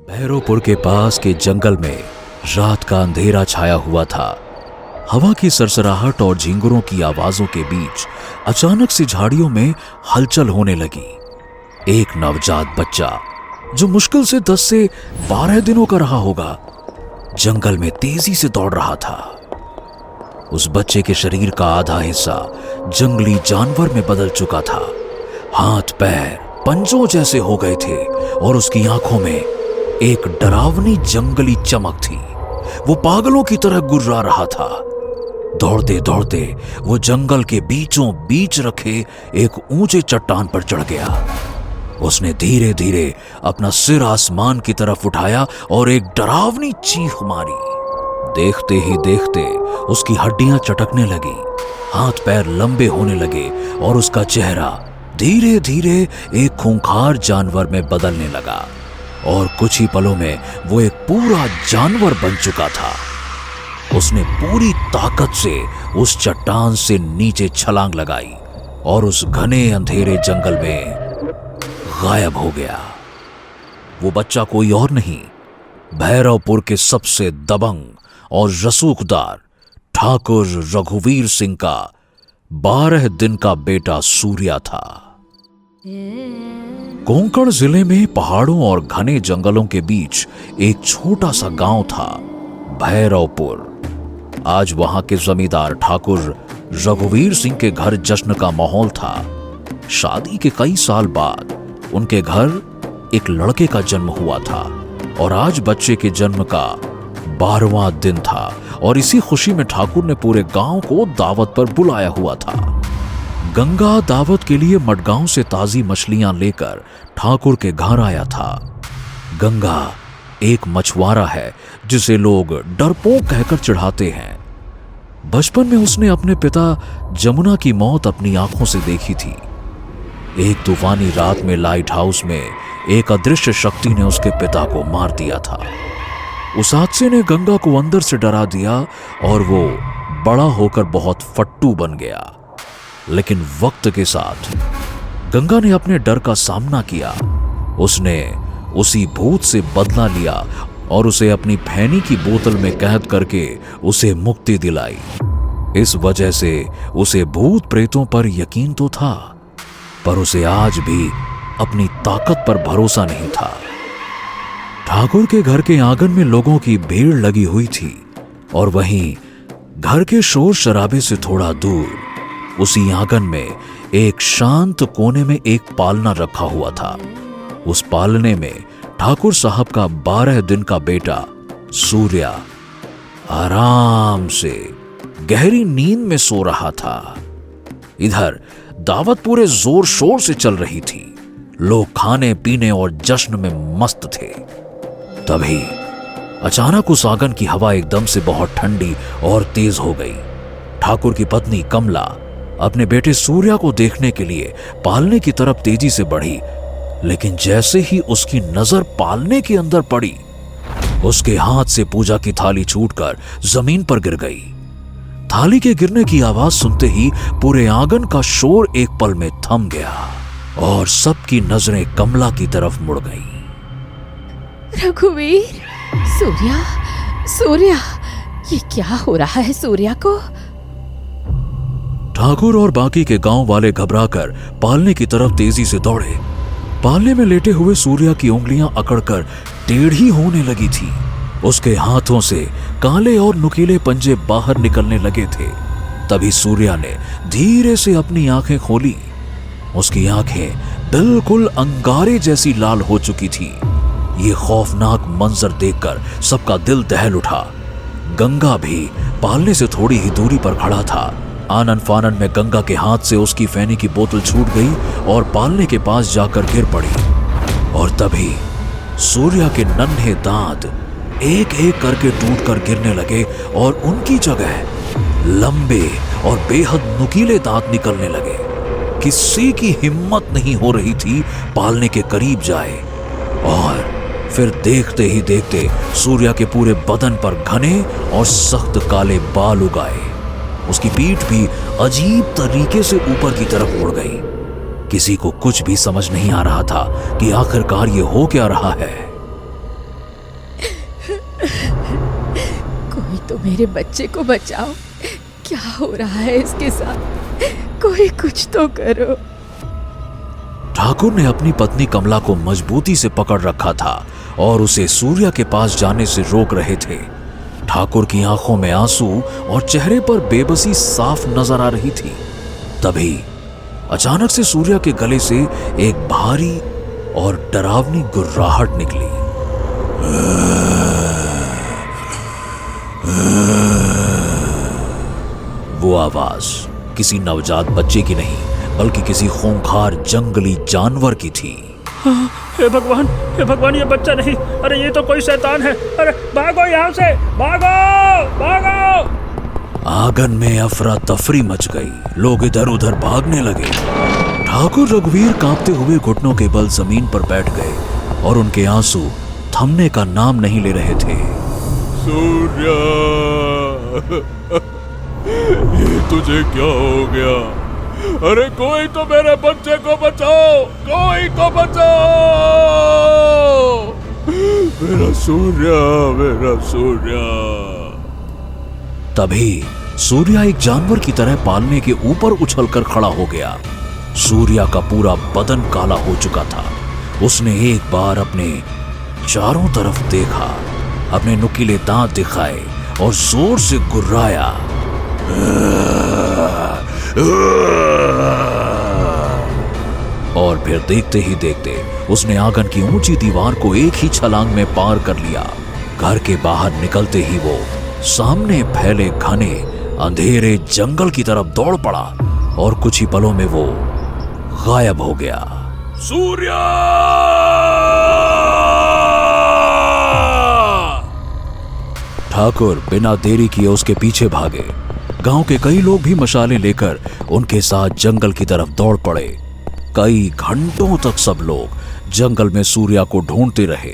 भैरवपुर के पास के जंगल में रात का अंधेरा छाया हुआ था। हवा की सरसराहट और झिंगुरों की आवाजों के बीच अचानक से झाड़ियों में हलचल होने लगी। एक नवजात बच्चा जो मुश्किल से 10 से 12 दिनों का रहा होगा, जंगल में तेजी से दौड़ रहा था। उस बच्चे के शरीर का आधा हिस्सा जंगली जानवर में बदल चुका था। हाथ पैर पंजों जैसे हो गए थे और उसकी आंखों में एक डरावनी जंगली चमक थी। वो पागलों की तरह गुर्रा रहा था। दौड़ते दौड़ते वो जंगल के बीचों बीच रखे एक ऊंचे चट्टान पर चढ़ गया। उसने धीरे धीरे अपना सिर आसमान की तरफ उठाया और एक डरावनी चीख मारी। देखते ही देखते उसकी हड्डियां चटकने लगी, हाथ पैर लंबे होने लगे और उसका चेहरा धीरे धीरे एक खूंखार जानवर में बदलने लगा और कुछ ही पलों में वो एक पूरा जानवर बन चुका था। उसने पूरी ताकत से उस चट्टान से नीचे छलांग लगाई और उस घने अंधेरे जंगल में गायब हो गया। वो बच्चा कोई और नहीं, भैरवपुर के सबसे दबंग और रसूखदार ठाकुर रघुवीर सिंह का 12 दिन का बेटा सूर्या था। कोंकण जिले में पहाड़ों और घने जंगलों के बीच एक छोटा सा गांव था, भैरवपुर। आज वहां के जमींदार ठाकुर रघुवीर सिंह के घर जश्न का माहौल था। शादी के कई साल बाद उनके घर एक लड़के का जन्म हुआ था और आज बच्चे के जन्म का 12वां दिन था और इसी खुशी में ठाकुर ने पूरे गांव को दावत पर बुलाया हुआ था। गंगा दावत के लिए मडगांव से ताजी मछलियां लेकर ठाकुर के घर आया था। गंगा एक मछुआरा है जिसे लोग डरपोक कहकर चिढ़ाते हैं। बचपन में उसने अपने पिता जमुना की मौत अपनी आंखों से देखी थी। एक तूफानी रात में लाइट हाउस में एक अदृश्य शक्ति ने उसके पिता को मार दिया था। उस हादसे ने गंगा को अंदर से डरा दिया और वो बड़ा होकर बहुत फट्टू बन गया। लेकिन वक्त के साथ गंगा ने अपने डर का सामना किया। उसने उसी भूत से बदला लिया और उसे अपनी फैनी की बोतल में कैद करके उसे मुक्ति दिलाई। इस वजह से उसे भूत प्रेतों पर यकीन तो था, पर उसे आज भी अपनी ताकत पर भरोसा नहीं था। ठाकुर के घर के आंगन में लोगों की भीड़ लगी हुई थी और वहीं घर के शोर शराबे से थोड़ा दूर उसी आंगन में एक शांत कोने में एक पालना रखा हुआ था। उस पालने में ठाकुर साहब का 12 दिन का बेटा सूर्या आराम से गहरी नींद में सो रहा था। इधर दावत पूरे जोर शोर से चल रही थी। लोग खाने पीने और जश्न में मस्त थे। तभी अचानक उस आंगन की हवा एकदम से बहुत ठंडी और तेज हो गई। ठाकुर की पत्नी कमला अपने बेटे सूर्या को देखने के लिए पालने की तरफ तेजी से बढ़ी, लेकिन जैसे ही उसकी नजर पालने के अंदर पड़ी, उसके हाथ से पूजा की थाली छूटकर जमीन पर गिर गई। थाली के गिरने की आवाज सुनते ही पूरे आंगन का शोर एक पल में थम गया और सबकी नजरें कमला की तरफ मुड़ गईं। रघुवीर, सूर्या, सूर्या, ये क्या हो रहा है सूर्या को? ठाकुर और बाकी के गांव वाले घबराकर पालने की तरफ तेजी से दौड़े। पालने में लेटे हुए सूर्या की उंगलियां अकड़कर टेढ़ी होने लगी थी। उसके हाथों से काले और नुकीले पंजे बाहर निकलने लगे थे। तभी सूर्या ने धीरे से अपनी आंखें खोली। उसकी आंखें बिल्कुल अंगारे जैसी लाल हो चुकी थी। ये खौफनाक मंजर देखकर सबका दिल दहल उठा। गंगा भी पालने से थोड़ी ही दूरी पर खड़ा था। आनन फानन में गंगा के हाथ से उसकी फैनी की बोतल छूट गई और पालने के पास जाकर गिर पड़ी। और तभी सूर्या के नन्हे दांत एक एक करके टूटकर गिरने लगे और उनकी जगह लंबे और बेहद नुकीले दांत निकलने लगे। किसी की हिम्मत नहीं हो रही थी पालने के करीब जाए। और फिर देखते ही देखते सूर्या के पूरे बदन पर घने और सख्त काले बाल उगाए। उसकी पीठ भी अजीब तरीके से ऊपर की तरफ मुड़ गई। किसी को कुछ भी समझ नहीं आ रहा था कि आखिरकार ये हो क्या रहा है। मेरे बच्चे को बचाओ। क्या हो रहा है इसके साथ? कोई कुछ तो करो। ठाकुर ने अपनी पत्नी कमला को मजबूती से पकड़ रखा था और उसे सूर्या के पास जाने से रोक रहे थे। ठाकुर की आंखों में आंसू और चेहरे पर बेबसी साफ नजर आ रही थी। तभी अचानक से सूर्या के गले से एक भारी और डरावनी गुर्राहट निकली। वो आवाज किसी नवजात बच्चे की नहीं बल्कि किसी खूंखार जंगली जानवर की थी। हे भगवान, ये बच्चा नहीं, अरे ये तो कोई शैतान है। अरे भागो यहाँ से, भागो भागो। आंगन में अफरा तफरी मच गई। लोग इधर उधर भागने लगे। ठाकुर रघुवीर कांपते हुए घुटनों के बल जमीन पर बैठ गए और उनके आंसू थमने का नाम नहीं ले रहे थे। सूर्या, ये तुझे क्या हो गया? अरे कोई तो मेरे बच्चे को बचाओ, कोई तो बचाओ। मेरा सूर्या, मेरा सूर्या। तभी सूर्या एक जानवर की तरह पालने के ऊपर उछलकर खड़ा हो गया। सूर्या का पूरा बदन काला हो चुका था। उसने एक बार अपने चारों तरफ देखा, अपने नुकीले दांत दिखाए और जोर से गुर्राया। और फिर देखते ही देखते उसने आंगन की ऊंची दीवार को एक ही छलांग में पार कर लिया। घर के बाहर निकलते ही वो सामने फैले घने अंधेरे जंगल की तरफ दौड़ पड़ा और कुछ ही पलों में वो गायब हो गया। सूर्या! ठाकुर बिना देरी किए उसके पीछे भागे। गांव के कई लोग भी मशालें लेकर उनके साथ जंगल की तरफ दौड़ पड़े। कई घंटों तक सब लोग जंगल में सूर्या को ढूंढते रहे।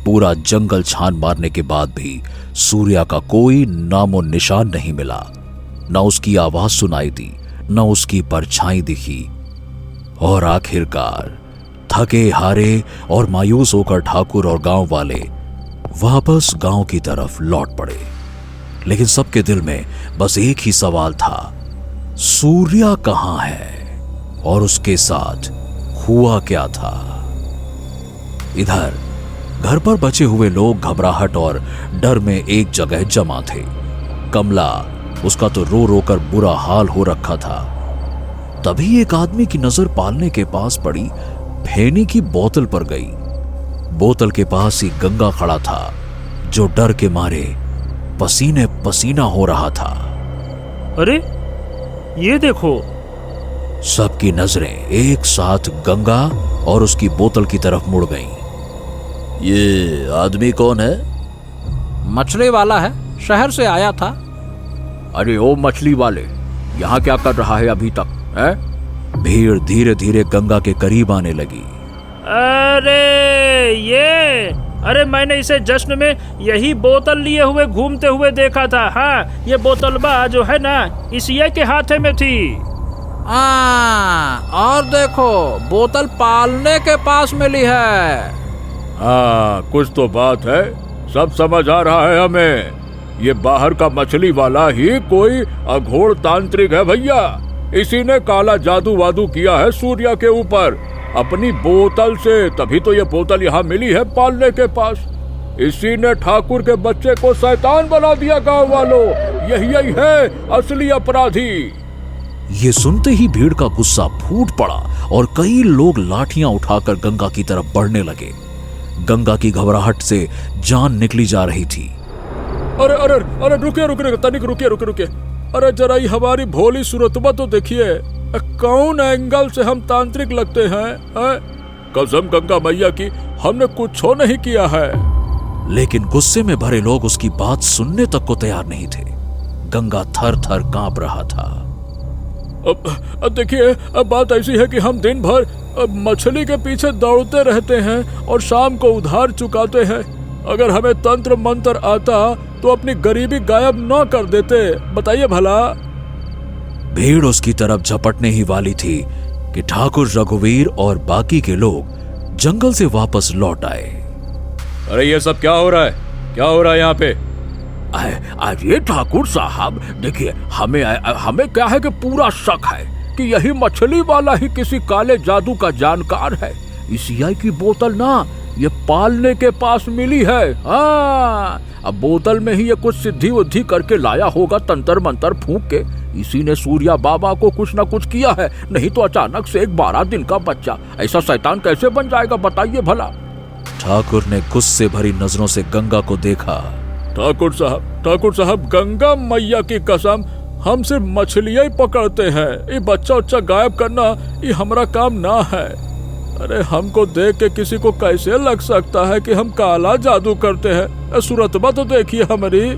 पूरा जंगल छान मारने के बाद भी सूर्या का कोई नामो निशान नहीं मिला। न उसकी आवाज सुनाई दी, न उसकी परछाई दिखी। और आखिरकार थके हारे और मायूस होकर ठाकुर और गांव वाले वापस गांव की तरफ लौट पड़े। लेकिन सबके दिल में बस एक ही सवाल था, सूर्या कहां है और उसके साथ हुआ क्या था। इधर घर पर बचे हुए लोग घबराहट और डर में एक जगह जमा थे। कमला, उसका तो रो रो कर बुरा हाल हो रखा था। तभी एक आदमी की नजर पालने के पास पड़ी फेनी की बोतल पर गई। बोतल के पास ही गंगा खड़ा था, जो डर के मारे पसीने पसीना हो रहा था। अरे ये देखो। सबकी नजरें एक साथ गंगा और उसकी बोतल की तरफ मुड़ गईं। ये आदमी कौन है? मछली वाला है, शहर से आया था। अरे ओ मछली वाले, यहाँ क्या कर रहा है अभी तक है? भीड़ धीरे धीरे गंगा के करीब आने लगी। अरे मैंने इसे जश्न में यही बोतल लिए हुए घूमते हुए देखा था। हाँ, ये बोतलबा जो है ना, इसी के हाथे में थी। और देखो, बोतल पालने के पास मिली है। हाँ, कुछ तो बात है, सब समझ आ रहा है हमें। ये बाहर का मछली वाला ही कोई अघोर तांत्रिक है भैया। इसी ने काला जादू वादू किया है सूर्या के ऊपर अपनी बोतल से, तभी तो ये बोतल यहाँ मिली है पालने के पास। इसी ने ठाकुर के बच्चे को शैतान बना दिया गांव वालों। यही है असली अपराधी। ये सुनते ही भीड़ का गुस्सा फूट पड़ा और कई लोग लाठियां उठाकर गंगा की तरफ बढ़ने लगे। गंगा की घबराहट से जान निकली जा रही थी। अरे अरे अरे रुकिए तनिक रुकिए। अरे जरा ये हमारी भोली सूरतबा तो देखिए, कौन एंगल से हम तांत्रिक लगते हैं? कसम गंगा मैया की, हमने कुछ नहीं किया है। लेकिन गुस्से में भरे लोग उसकी बात सुनने तक को तैयार नहीं थे। गंगा थर थर कांप रहा था। अब देखिए, अब बात ऐसी है कि हम दिन भर मछली के पीछे दौड़ते रहते हैं और शाम को उधार चुकाते हैं। अगर हमें तंत्र मंत्र आता तो अपनी गरीबी गायब न कर देते, बताइए भला। भीड़ उसकी तरफ झपटने ही वाली थी कि ठाकुर रघुवीर और बाकी के लोग जंगल से वापस लौट आए। अरे ये सब क्या हो रहा है? क्या हो रहा है यहाँ पे? अरे ठाकुर साहब देखिए, हमें क्या है कि पूरा शक है कि यही मछली वाला ही किसी काले जादू का जानकार है। इस सियाई की बोतल ना ये पालने के पास मिली है। हाँ, अब बोतल में ही ये कुछ सिद्धि उद्धि करके लाया होगा, तंत्र मंत्र फूंक के। इसी ने सूर्या बाबा को कुछ न कुछ किया है, नहीं तो अचानक से एक 12 दिन का बच्चा ऐसा शैतान कैसे बन जाएगा, बताइए भला। ठाकुर ने गुस्से भरी नजरों से गंगा को देखा। ठाकुर साहब, गंगा मैया की कसम, हम सिर्फ मछलियां ही पकड़ते हैं। ये बच्चा उच्चा गायब करना ये हमारा काम ना है। अरे हमको देख के किसी को कैसे लग सकता है कि हम काला जादू करते हैं? सूरतबा तो देखिए हमारी।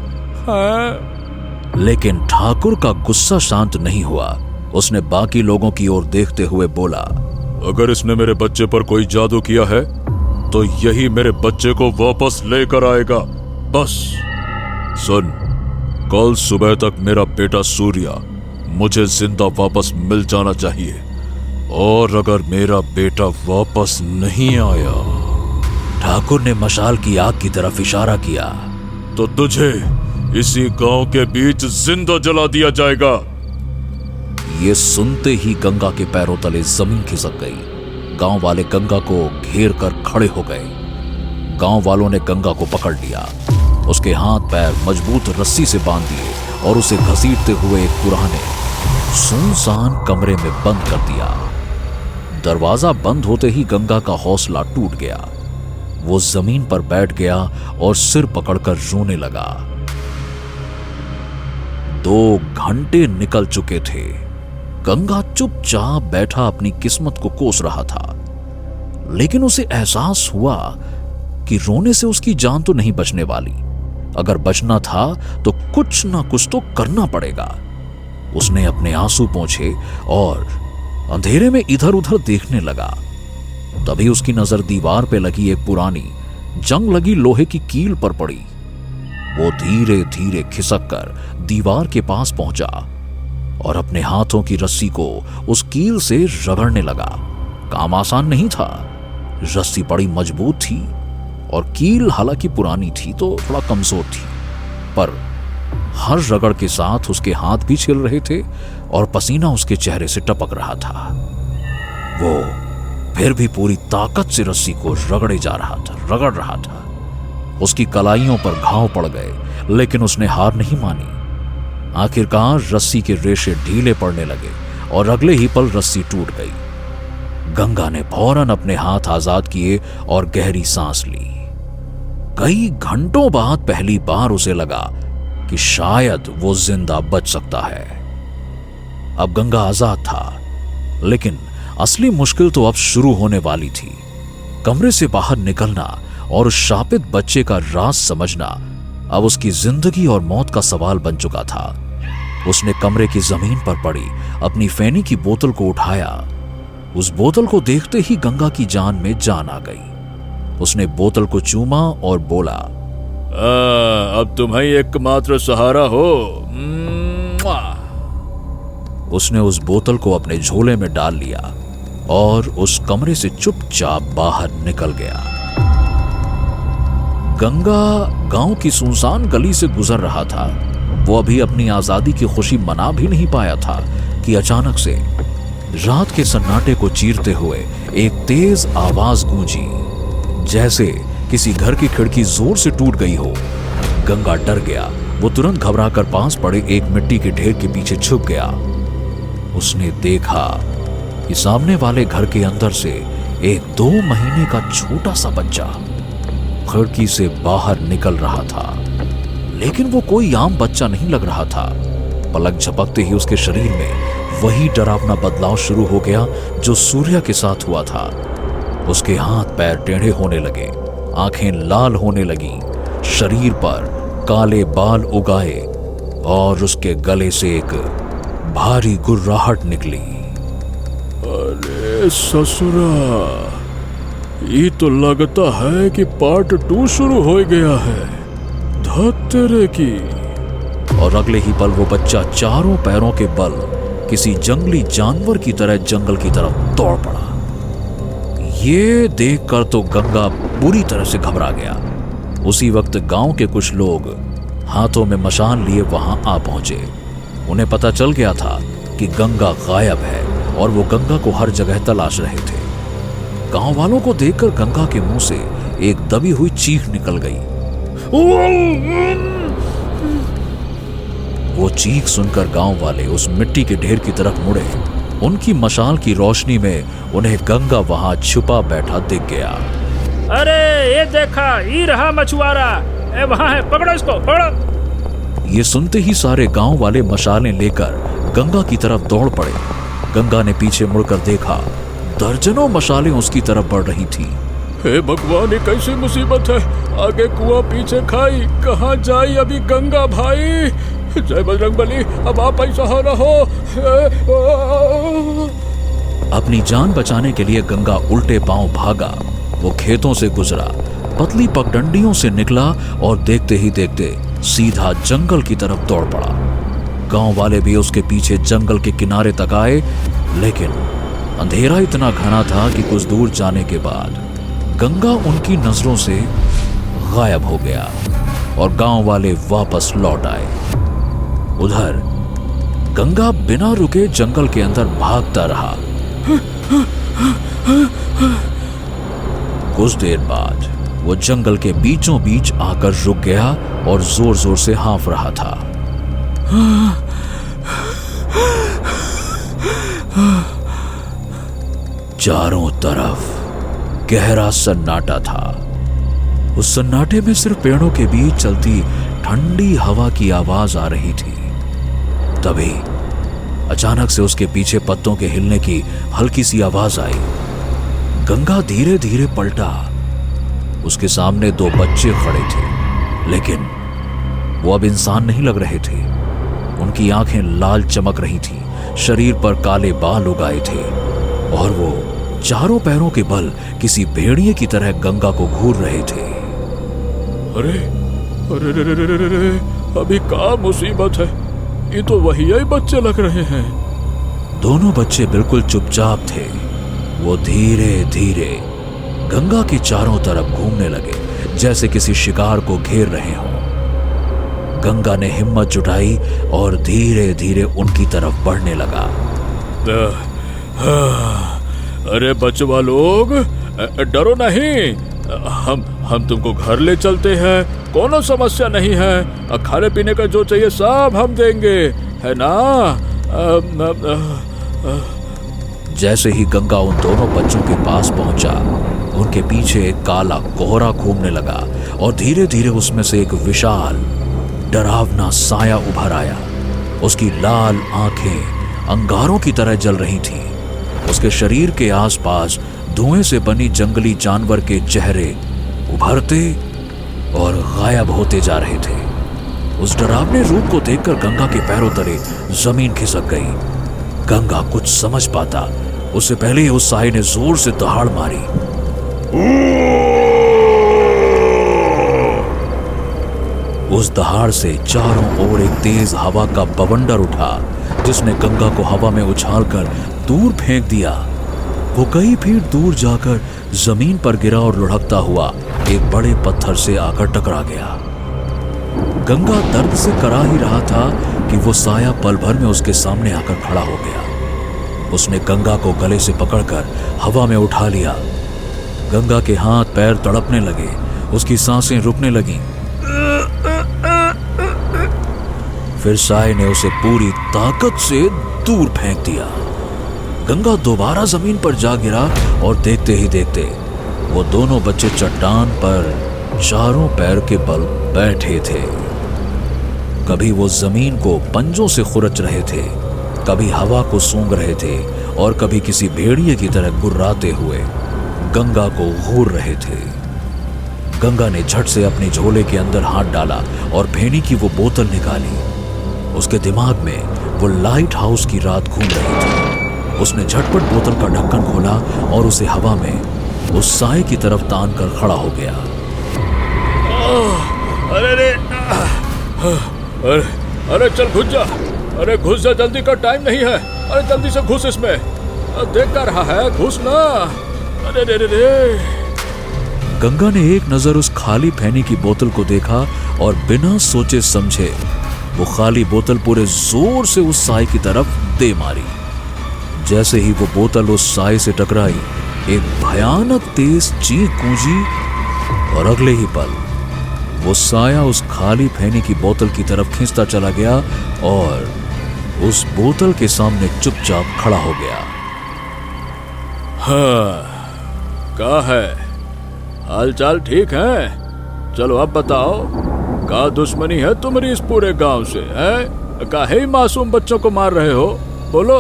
हाँ। लेकिन ठाकुर का गुस्सा शांत नहीं हुआ। उसने बाकी लोगों की ओर देखते हुए बोला, अगर इसने मेरे बच्चे पर कोई जादू किया है तो यही मेरे बच्चे को वापस लेकर आएगा। बस सुन, कल सुबह तक मेरा बेटा सूर्या मुझे जिंदा वापस मिल जाना चाहिए, और अगर मेरा बेटा वापस नहीं आया, ठाकुर ने मशाल की आग की तरफ इशारा किया, तो तुझे इसी गांव के बीच जिंदा जला दिया जाएगा। ये सुनते ही गंगा के पैरों तले जमीन खिसक गई। गांव वाले गंगा को घेर कर खड़े हो गए। गांव वालों ने गंगा को पकड़ लिया, उसके हाथ पैर मजबूत रस्सी से बांध दिए और उसे घसीटते हुए एक पुराने सुनसान कमरे में बंद कर दिया। दरवाजा बंद होते ही गंगा का हौसला टूट गया। वो जमीन पर बैठ गया और सिर पकड़कर रोने लगा। 2 घंटे निकल चुके थे। गंगा चुपचाप बैठा अपनी किस्मत को कोस रहा था, लेकिन उसे एहसास हुआ कि रोने से उसकी जान तो नहीं बचने वाली। अगर बचना था तो कुछ ना कुछ तो करना पड़ेगा। उसने अपने आंसू पोंछे और अंधेरे में इधर उधर देखने लगा। तभी उसकी नजर दीवार पे लगी एक पुरानी जंग लगी लोहे की कील पर पड़ी। वो धीरे धीरे खिसक कर दीवार के पास पहुंचा और अपने हाथों की रस्सी को उस कील से रगड़ने लगा। काम आसान नहीं था। रस्सी बड़ी मजबूत थी और कील हालांकि पुरानी थी तो थोड़ा कमजोर थी, पर हर रगड़ के साथ उसके हाथ भी छिल रहे थे और पसीना उसके चेहरे से टपक रहा था। वो फिर भी पूरी ताकत से रस्सी को रगड़ रहा था। उसकी कलाइयों पर घाव पड़ गए, लेकिन उसने हार नहीं मानी। आखिरकार रस्सी के रेशे ढीले पड़ने लगे और अगले ही पल रस्सी टूट गई। गंगा ने फौरन अपने हाथ आजाद किए और गहरी सांस ली। कई घंटों बाद पहली बार उसे लगा कि शायद वो जिंदा बच सकता है। अब गंगा आजाद था, लेकिन असली मुश्किल तो अब शुरू होने वाली थी। कमरे से बाहर निकलना और उस शापित बच्चे का राज समझना अब उसकी जिंदगी और मौत का सवाल बन चुका था। उसने कमरे की जमीन पर पड़ी अपनी फैनी की बोतल को उठाया। उस बोतल को देखते ही गंगा की जान में जान आ गई। उसने बोतल को चूमा और बोला, अब तुम ही एकमात्र सहारा हो। उसने उस बोतल को अपने झोले में डाल लिया और उस कमरे से चुपचाप बाहर निकल गया। गंगा गांव की सुनसान गली से गुजर रहा था। वो अभी अपनी आजादी की खुशी मना भी नहीं पाया था कि अचानक से रात के सन्नाटे को चीरते हुए एक तेज आवाज गूंजी, जैसे किसी घर की खिड़की जोर से टूट गई हो। गंगा डर गया। वो तुरंत घबराकर पास पड़े एक मिट्टी के ढेर के पीछे छुप गया। उसने देखा कि सामने वाले घर के अंदर से एक 2 महीने का छोटा सा बच्चा खिड़की से बाहर निकल रहा था, लेकिन वो कोई आम बच्चा नहीं लग रहा था। पलक झपकते ही उसके शरीर में वही डरावना बदलाव शुरू हो गया जो सूर्या के साथ हुआ था। उसके हाथ पैर टेढ़े होने लगे, आंखें लाल होने लगी, शरीर पर काले बाल उगाए और उसके गले से एक भारी गुर्राहट निकली। अरे ससुरा, ये तो लगता है कि पार्ट 2 शुरू हो गया है। धत्तेरे की। और अगले ही पल वो बच्चा चारों पैरों के बल किसी जंगली जानवर की तरह जंगल की तरफ दौड़ पड़ा। ये देखकर तो गंगा बुरी तरह से घबरा गया। उसी वक्त गांव के कुछ लोग हाथों में मशाल लिए वहां आ पहुंचे। उन्हें पता चल गया था कि गंगा गायब है और वो गंगा को हर जगह तलाश रहे थे। गांव वालों को देखकर गंगा के मुंह से एक दबी हुई चीख निकल गई। वो चीख सुनकर गांव वाले उस मिट्टी के ढेर की तरफ मुड़े। उनकी मशाल की रोशनी में उन्हें गंगा वहां छुपा बैठा दिख गया। अरे ये देखा, ये रहा मछुआरा, ए वहां है, पकड़ो इसको, पकड़ो। ये सुनते ही सारे गांव वाले मशालें लेकर गंगा की तरफ दौड़ पड़े। गंगा ने पीछे मुड़कर देखा, दर्जनों मशालें उसकी तरफ बढ़ रही थी। हे भगवान, ये कैसी मुसीबत है, आगे कुआं पीछे खाई, कहाँ जाई अभी गंगा भाई। जय बजरंगबली, अब आप ही सहारा हो। अपनी जान बचाने के लिए गंगा उल्टे पांव भागा। वो खेतों से गुजरा, पतली पगडंडियों से निकला और देखते ही देखते सीधा जंगल की तरफ दौड़ पड़ा। गांव वाले भी उसके पीछे जंगल के किनारे तक आए, लेकिन अंधेरा इतना घना था कि कुछ दूर जाने के बाद गंगा उनकी नजरों से गायब हो गया और गांव वाले वापस लौट आए। उधर गंगा बिना रुके जंगल के अंदर भागता रहा। कुछ देर बाद वो जंगल के बीचों बीच आकर रुक गया और जोर जोर से हाँफ रहा था। चारों तरफ गहरा सन्नाटा था। उस सन्नाटे में सिर्फ पेड़ों के बीच चलती ठंडी हवा की आवाज आ रही थी। तभी अचानक से उसके पीछे पत्तों के हिलने की हल्की सी आवाज आई। गंगा धीरे धीरे पलटा। उसके सामने दो बच्चे खड़े थे, लेकिन वो अब इंसान नहीं लग रहे थे। उनकी आंखें लाल चमक रही थी, शरीर पर काले बाल उगाए थे और वो चारों पैरों के बल किसी भेड़िए की तरह गंगा को घूर रहे थे। अरे अरे रे रे रे रे रे, अभी क्या मुसीबत है, ये तो वही बच्चे लग रहे हैं। दोनों बच्चे बिल्कुल चुपचाप थे। वो धीरे धीरे गंगा के चारों तरफ घूमने लगे, जैसे किसी शिकार को घेर रहे हों। गंगा ने हिम्मत जुटाई और धीरे धीरे उनकी तरफ बढ़ने लगा। अरे बचवा लोग, डरो नहीं, हम तुमको घर ले चलते हैं, कोनो समस्या नहीं है। खाने पीने का जो चाहिए सब हम देंगे, है ना। जैसे ही गंगा उन दोनों बच्चों के पास पहुंचा, उनके पीछे एक काला कोहरा घूमने लगा और धीरे धीरे उसमें से एक विशाल डरावना साया उभर आया। उसकी लाल आंखें अंगारों की तरह जल रही थीं। उसके शरीर के आसपास धुएं से बनी जंगली जानवर के चेहरे उभरते और गायब होते जा रहे थे। उस डरावने रूप को देखकर गंगा के पैरों तले जमीन खिसक गई। गंगा कुछ समझ पाता उससे पहले ही उस साये ने जोर से दहाड़ मारी। उस दहाड़ से चारों ओर एक तेज हवा का बवंडर उठा, जिसने गंगा को हवा में उछालकर दूर फेंक दिया। वो कई फीट दूर जाकर जमीन पर गिरा और लुढ़कता हुआ एक बड़े पत्थर से आकर टकरा गया। गंगा दर्द से करा ही रहा था कि वो साया पल भर में उसके सामने आकर खड़ा हो गया। उसने गंगा को गले से पकड़कर हवा में उठा लिया। गंगा के हाथ पैर तड़पने लगे, उसकी सांसें रुकने लगीं। फिर साये ने उसे पूरी ताकत से दूर फेंक दिया। गंगा दोबारा जमीन पर जा गिरा और देखते ही देखते वो दोनों बच्चे चट्टान पर चारों पैर के बल बैठे थे। कभी वो जमीन को पंजों से खुरच रहे थे, कभी हवा को सूंघ रहे थे और कभी किसी भेड़िए की तरह गुर्राते हुए गंगा को घूर रहे थे। गंगा ने झट से अपने झोले के अंदर हाथ डाला और फेनी की वो बोतल निकाली। उसके दिमाग में वो लाइट हाउस की रात घूम रही थी। उसने झटपट बोतल का ढक्कन खोला और उसे हवा में उस साए की तरफ तान कर खड़ा हो गया। अरे चल घुस जा, अरे घुस जा, जल्दी का टाइम नहीं है। अरे जल्दी से घुस इसमें, देख कर रहा है, घुस ना। अरे रे रे रे। गंगा ने एक नजर उस खाली फैनी की बोतल को देखा और बिना सोचे समझे वो खाली बोतल पूरे जोर से उस साए की तरफ दे मारी। जैसे ही वो बोतल उस साए से टकराई, एक भयानक तेज चीख गूंजी और अगले ही पल वो साया उस खाली फैनी की बोतल की तरफ खींचता चला गया और उस बोतल के सामने चुपचाप खड़ा हो गया। हाँ, क्या है? हालचाल ठीक है? चलो अब बताओ, क्या दुश्मनी है तुम्हारी इस पूरे गांव से? है काहे ही मासूम बच्चों को मार रहे हो? बोलो।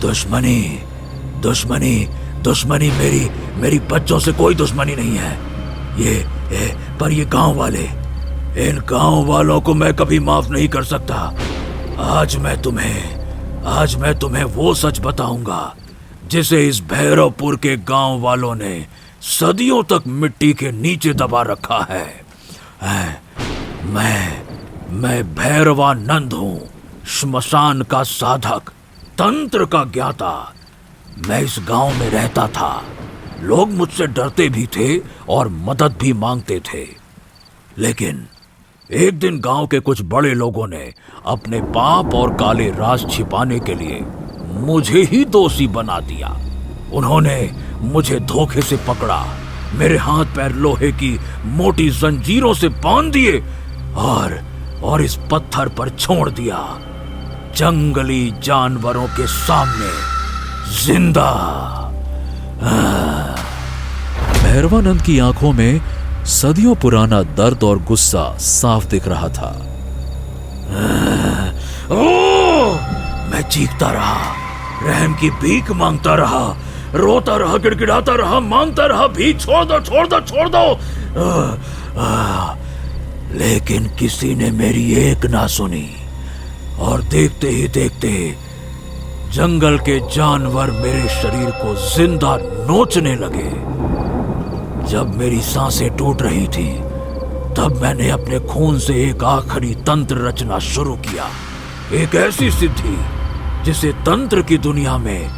दुश्मनी दुश्मनी दुश्मनी मेरी बच्चों से कोई दुश्मनी नहीं है। पर ये गांव वाले, इन गांव वालों को मैं कभी माफ नहीं कर सकता। आज मैं तुम्हें वो सच बताऊंगा जिसे इस भैरवपुर के गांव वालों ने सदियों तक मिट्टी के नीचे दबा रखा है। मैं भैरवानंद हूं, श्मशान का साधक, तंत्र का ज्ञाता। मैं इस गांव में रहता था। लोग मुझसे डरते भी थे और मदद भी मांगते थे, लेकिन एक दिन गांव के कुछ बड़े लोगों ने अपने पाप और काले राज छिपाने के लिए मुझे ही दोषी बना दिया। उन्होंने मुझे धोखे से पकड़ा, मेरे हाथ पैर लोहे की मोटी जंजीरों से बांध दिए और इस पत्थर पर छोड़ दिया, जंगली जानवरों के सामने जिंदा। भैरवानंद की आंखों में सदियों पुराना दर्द और गुस्सा साफ दिख रहा था। मैं चीखता रहा, रहम की भीख मांगता रहा, रोता रहा, गिड़गिड़ाता रहा, मांगता रहा, भीख छोड़ दो, छोड़ दो, छोड़ दो। लेकिन किसी ने मेरी एक ना सुनी और देखते ही देखते जंगल के जानवर मेरे शरीर को जिंदा नोचने लगे। जब मेरी सांसें टूट रही थी, तब मैंने अपने खून से एक आखिरी तंत्र रचना शुरू किया, एक ऐसी सिद्धि जिसे तंत्र की दुनिया में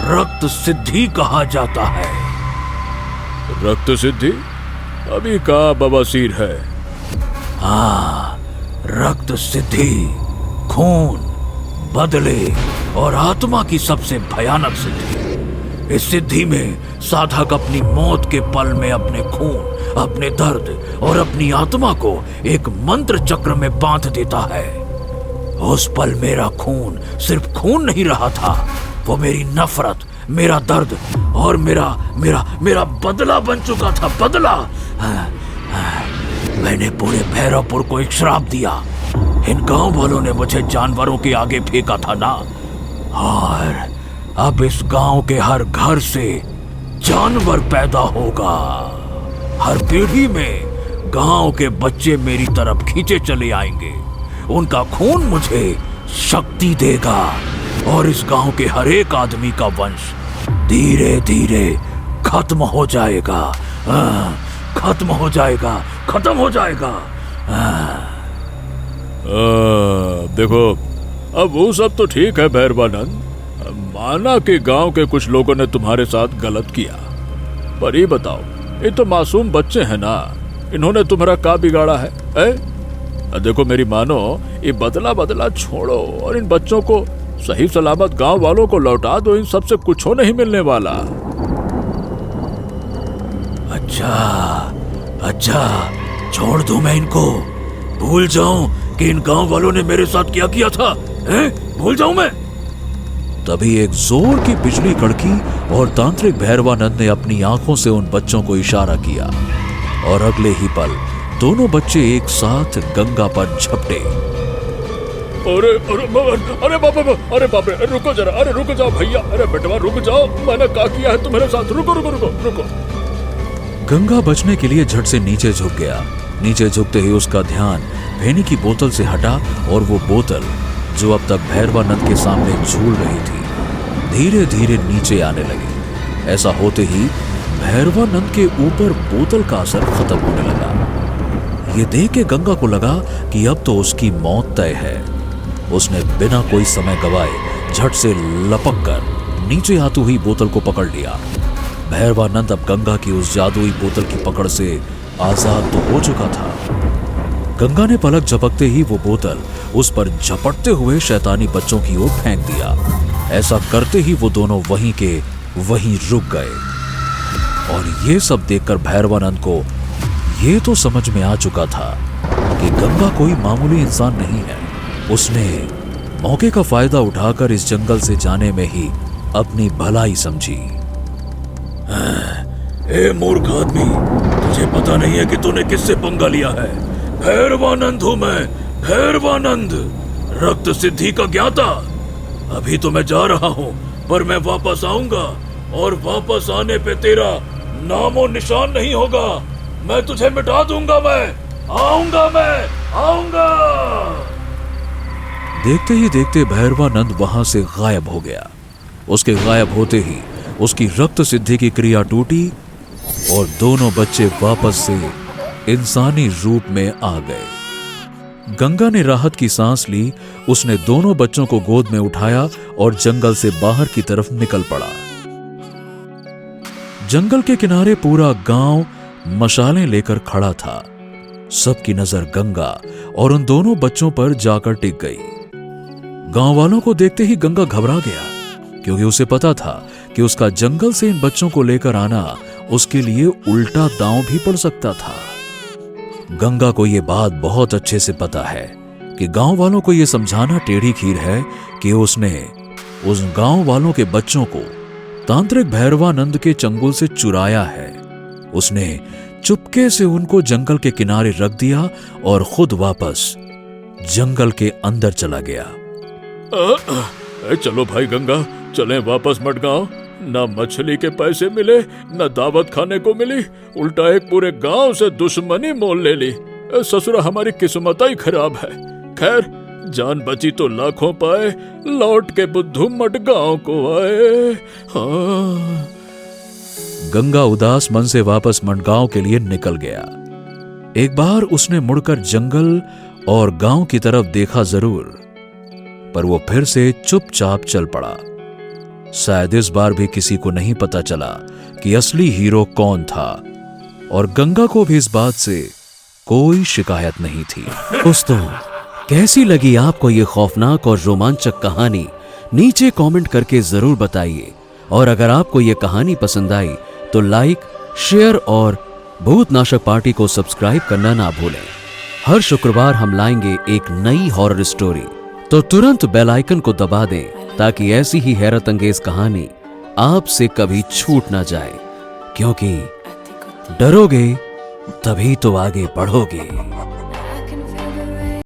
रक्त सिद्धि कहा जाता है। रक्त सिद्धि? अभी का बवासीर है? हाँ, रक्त सिद्धि खून, बदले और आत्मा की सबसे भयानक सिद्धि। इस सिद्धि में साधक अपनी मौत के पल में अपने खून, अपने दर्द और अपनी आत्मा को एक मंत्र चक्र में बांध देता है। उस पल मेरा खून सिर्फ खून नहीं रहा था, वो मेरी नफरत, मेरा दर्द और मेरा बदला बन चुका था। बदला। मैंने पूरे भैरवपुर को एक श्राप दिया। इन गांव वालों ने मुझे जानवरों के आगे फेंका था ना, और अब इस गांव के हर घर से जानवर पैदा होगा। हर पीढ़ी में गांव के बच्चे मेरी तरफ खींचे चले आएंगे। उनका खून मुझे शक्ति देगा और इस गांव के हर एक आदमी का वंश धीरे धीरे खत्म हो जाएगा। खत्म हो जाएगा, खत्म हो जाएगा। देखो, अब वो सब तो ठीक है भैरवानंद, माना कि गांव के कुछ लोगों ने तुम्हारे साथ गलत किया, पर ये बताओ, ये तो मासूम बच्चे हैं ना, इन्होंने तुम्हारा क्या बिगाड़ा है? देखो मेरी मानो, ये बदला छोड़ो और इन बच्चों को सही सलामत गांव वालों को लौटा दो। इन सबसे कुछ नहीं मिलने वाला। अच्छा, छोड़ दूं मैं इनको? भूल जाऊं कि इन गांव वालों ने मेरे साथ क्या किया था? भूल जाऊं मैं? तभी एक जोर की बिजली कड़की और तांत्रिक भैरवानंद ने अपनी आंखों से उन बच्चों को इशारा किया और अगले ही पल दोनों बच्चे एक साथ गंगा पर झपटे। अरे बाप रे, रुको जरा, अरे रुक जाओ भैया, अरे बेटवा रुक जाओ, मैंने क्या किया है तुम्हारे साथ? रुको। गंगा बचने के लिए झट से नीचे झुक गया। नीचे झुकते ही उसका ध्यान फैनी की बोतल से हटा और वो बोतल, जो अब तक भैरवानंद के सामने झूल रही थी, धीरे धीरे नीचे आने लगी। ऐसा होते ही भैरवानंद के ऊपर बोतल का असर खत्म होने लगा। ये देख के गंगा को लगा कि अब तो उसकी मौत तय है। उसने बिना कोई समय गवाए झट से लपक कर नीचे आती हुई बोतल को पकड़ लिया भैरवानंद अब गंगा की उस जादुई बोतल की पकड़ से आजाद तो हो चुका था। गंगा ने पलक झपकते ही वो बोतल उस पर झपटते हुए शैतानी बच्चों की ओर फेंक दिया। ऐसा करते ही वो दोनों वहीं के वहीं रुक गए। और ये सब देखकर भैरवानंद को ये तो समझ में आ चुका था कि गंगा कोई मामूली इंसान नहीं है। उसने मौके का फायदा उठाकर इस जंगल से जाने में ही अपनी भलाई समझी। ए मूर्ख आदमी, तुझे पता नहीं है कि तूने किससे पंगा लिया है? भैरवानंद हूं मैं, भैरवानंद, रक्त सिद्धि का ज्ञाता। अभी तो मैं जा रहा हूं, पर मैं वापस आऊंगा और वापस आने पे तेरा नामो निशान नहीं होगा। मैं तुझे मिटा दूंगा। मैं आऊंगा। देखते ही देखते भैरवानंद वहां से गायब हो गया। उसके गायब होते ही उसकी रक्त सिद्धि की क्रिया टूटी और दोनों बच्चे वापस से इंसानी रूप में आ गए। गंगा ने राहत की सांस ली। उसने दोनों बच्चों को गोद में उठाया और जंगल से बाहर की तरफ निकल पड़ा। जंगल के किनारे पूरा गांव मशालें लेकर खड़ा था। सबकी नजर गंगा और उन दोनों बच्चों पर जाकर टिक गई। गांव वालों को देखते ही गंगा घबरा गया, क्योंकि उसे पता था कि उसका जंगल से इन बच्चों को लेकर आना उसके लिए उल्टा दांव भी पड़ सकता था। गंगा को यह बात बहुत अच्छे से पता है कि गांव वालों को यह समझाना टेढ़ी खीर है कि उसने उस गांव वालों के बच्चों को तांत्रिक भैरवानंद के चंगुल से चुराया है। उसने चुपके से उनको जंगल के किनारे रख दिया और खुद वापस जंगल के अंदर चला गया। चलो भाई गंगा, चलें वापस मडगांव। ना मछली के पैसे मिले, ना दावत खाने को मिली, उल्टा एक पूरे गांव से दुश्मनी मोल ले ली। ससुरा, हमारी किस्मत ही खराब है। खैर, जान बची तो लाखों पाए, लौट के बुद्धू मडगांव को आए। हाँ। गंगा उदास मन से वापस मडगांव के लिए निकल गया। एक बार उसने मुड़कर जंगल और गांव की तरफ देखा जरूर, पर वो फिर से चुपचाप चल पड़ा। शायद इस बार भी किसी को नहीं पता चला कि असली हीरो कौन था, और गंगा को भी इस बात से कोई शिकायत नहीं थी। दोस्तों, कैसी लगी आपको ये खौफनाक और रोमांचक कहानी? नीचे कमेंट करके जरूर बताइए। और अगर आपको ये कहानी पसंद आई तो लाइक, शेयर और भूतनाशक पार्टी को सब्सक्राइब करना ना भूलें। हर शुक्रवार हम लाएंगे एक नई हॉरर स्टोरी, तो तुरंत बेल आइकन को दबा दें ताकि ऐसी ही हैरत अंगेज कहानी आपसे कभी छूट ना जाए, क्योंकि डरोगे तभी तो आगे बढ़ोगे।